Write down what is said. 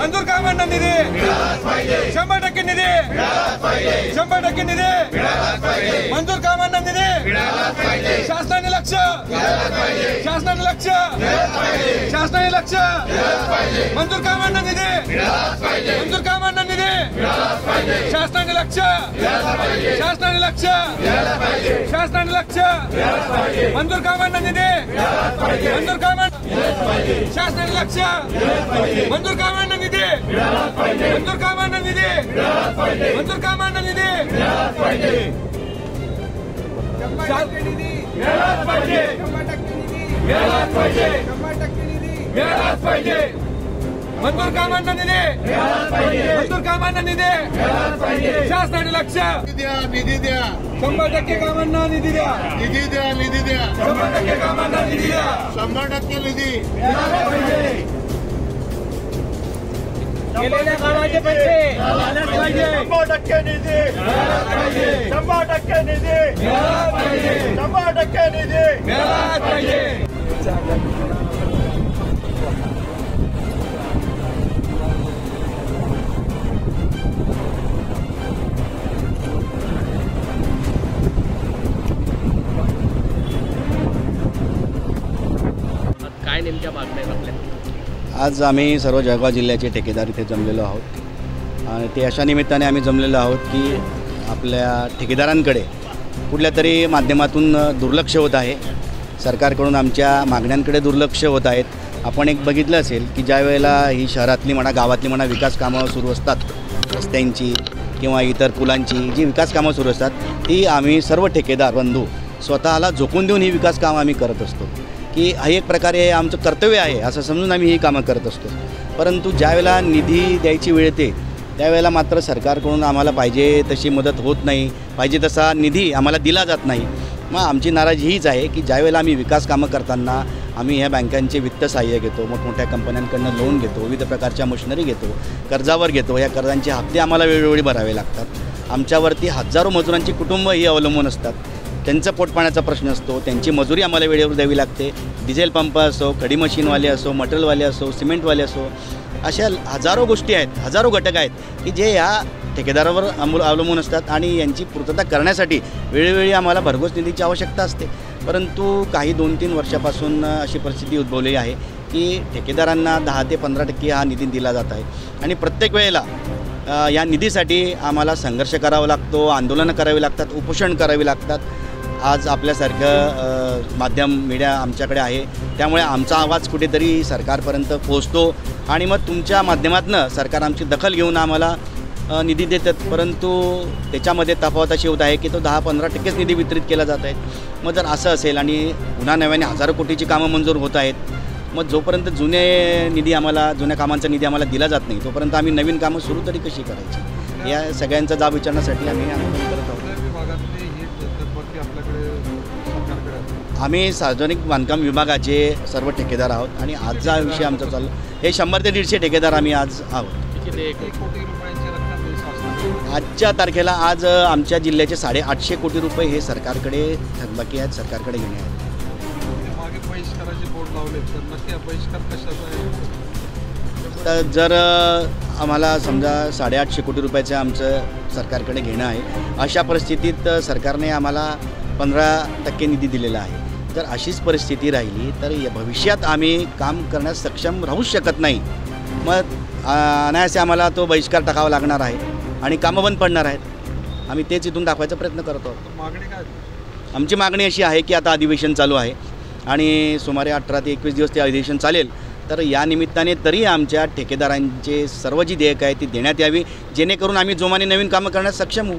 मंजूर कामांना निधी 100% निधी 100% निधी मंजूर कामांना निधी शासनाने लक्ष मंजूर कामांना निधी शासनाने लक्ष मंजूर कामांना निधी शासनाने लक्ष मंजूर कामांना निधी मंजूर कामांना निधी शासनाने लक्ष निधी द्या 100% कामांना निधी द्या 100% कामांना निधी द्या 100% निधी केलेल्या कामाचे पैसे 100% निधी 100% निधी 100% निधी मिळाला पाहिजे काय नेमक्या मागण्या आपल्या? आज आम्ही सर्व जळगाव जिल्ह्याचे ठेकेदार इथे जमलेलो आहोत आणि ते अशा निमित्ताने आम्ही जमलेलो आहोत की आपल्या ठेकेदारांकडे कुठल्या तरी माध्यमातून दुर्लक्ष होत आहे. सरकारकडून आमच्या मागण्यांकडे दुर्लक्ष होत आहेत. आपण एक बघितलं असेल की ज्या वेळेला ही शहरातली म्हणा गावातली म्हणा विकास कामं सुरू असतात, रस्त्यांची किंवा इतर पुलांची जी विकास कामं सुरू असतात ती आम्ही सर्व ठेकेदार बंधू स्वतःला झोकून देऊन ही विकास कामं आम्ही करत असतो की ही एक प्रकारे आमचं कर्तव्य आहे असं समजून आम्ही ही कामं करत असतो. परंतु ज्यावेळेला निधी द्यायची वेळ येते त्यावेळेला मात्र सरकारकडून आम्हाला पाहिजे तशी मदत होत नाही, पाहिजे तसा निधी आम्हाला दिला जात नाही. मग आमची नाराजी हीच आहे की ज्यावेळेला आम्ही विकास कामं करताना आम्ही ह्या बँकांचे वित्त सहाय्य घेतो, मोठमोठ्या कंपन्यांकडून लोन घेतो, विविध प्रकारच्या मशिनरी घेतो, कर्जावर घेतो. या कर्जांचे हप्ते आम्हाला वेळोवेळी भरावे लागतात. आमच्यावरती हजारो मजुरांची कुटुंब ही अवलंबून असतात. त्यांचं पोटपाण्याचा प्रश्न असतो, त्यांची मजुरी आम्हाला वेळेवर द्यावी लागते. डिझेल पंप असो, खडी मशीनवाले असो, मटेरियलवाले असो, सिमेंटवाले असो, अशा हजारो गोष्टी आहेत, हजारो घटक आहेत की जे ह्या ठेकेदारावर अवलंबून असतात आणि यांची पूर्तता करण्यासाठी वेळोवेळी आम्हाला भरघोस निधीची आवश्यकता असते. परंतु काही 2-3 वर्षापासून अशी परिस्थिती उद्भवली आहे की ठेकेदारांना 10 ते 15% हा निधी दिला जात आहे आणि प्रत्येक वेळेला या निधीसाठी आम्हाला संघर्ष करावा लागतो, आंदोलनं करावी लागतात, उपोषण करावी लागतात. आज आपल्यासारखं माध्यम मीडिया आमच्याकडे आहे त्यामुळे आमचा आवाज कुठेतरी सरकारपर्यंत पोहोचतो आणि मग तुमच्या माध्यमातून सरकार आमची दखल घेऊन आम्हाला निधी देतात. परंतु त्याच्यामध्ये तफावत अशी होत आहे की तो 10-15%च निधी वितरित केला जात आहे. मग जर असं असेल आणि पुन्हा नव्याने हजारो कोटीची कामं मंजूर होत आहेत, मग जोपर्यंत जुन्या कामांचा निधी आम्हाला दिला जात नाही तोपर्यंत आम्ही नवीन कामं सुरू तरी कशी करायची या सगळ्यांचा जाब विचारण्यासाठी आम्ही आंदोलन करत आहोत. आम्ही सार्वजनिक बांधकाम विभागाचे सर्व ठेकेदार आहोत आणि आजचा विषय आमचा चालू हे 100 ते 150 ठेकेदार आम्ही आज आहोत. आजच्या तारखेला आज आमच्या जिल्ह्याचे 850 कोटी रुपये हे सरकारकडे थकबाकी आहेत, सरकारकडे घेणे आहेत. तर जर आम्हाला समजा 850 कोटी रुपयाचं आमचं सरकारकडे घेणं आहे, अशा परिस्थितीत सरकारने आम्हाला 15% निधी दिलेला आहे. जर अशीच परिस्थिती राहिली तर भविष्यात आम्ही काम करण्यास सक्षम राहूच शकत नाही. मग अनायासे आम्हाला तो बहिष्कार टाकावा लागणार आहे आणि कामं बंद पडणार आहेत. आम्ही तेच इथून दाखवायचा प्रयत्न करत आहोत. मागणी काय? आमची मागणी अशी आहे की आता अधिवेशन चालू आहे आणि सुमारे 18 ते 21 दिवस ते अधिवेशन चालेल. तर या निमित्ताने तरी आमच्या ठेकेदारांचे सर्व जी देयक आहे ती देण्यात यावी जेणेकरून आम्ही जोमाने नवीन कामं करण्यास सक्षम होऊ.